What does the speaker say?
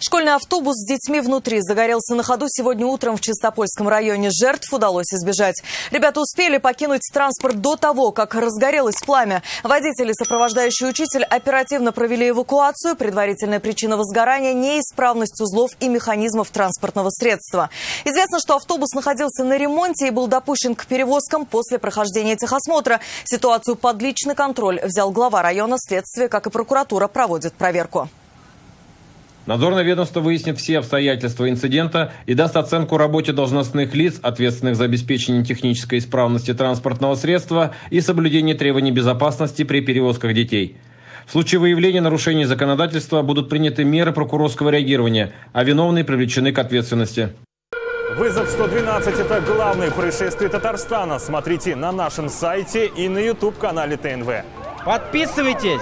Школьный автобус с детьми внутри загорелся на ходу сегодня утром в Чистопольском районе. Жертв удалось избежать. Ребята успели покинуть транспорт до того, как разгорелось пламя. Водитель и сопровождающий учитель оперативно провели эвакуацию. Предварительная причина возгорания – неисправность узлов и механизмов транспортного средства. Известно, что автобус находился на ремонте и был допущен к перевозкам после прохождения техосмотра. Ситуацию под личный контроль взял глава района. Следствие, как и прокуратура, проводит проверку. Надзорное ведомство выяснит все обстоятельства инцидента и даст оценку работе должностных лиц, ответственных за обеспечение технической исправности транспортного средства и соблюдение требований безопасности при перевозках детей. В случае выявления нарушений законодательства будут приняты меры прокурорского реагирования, а виновные привлечены к ответственности. Вызов 112 – это главное происшествие Татарстана. Смотрите на нашем сайте и на YouTube-канале ТНВ. Подписывайтесь!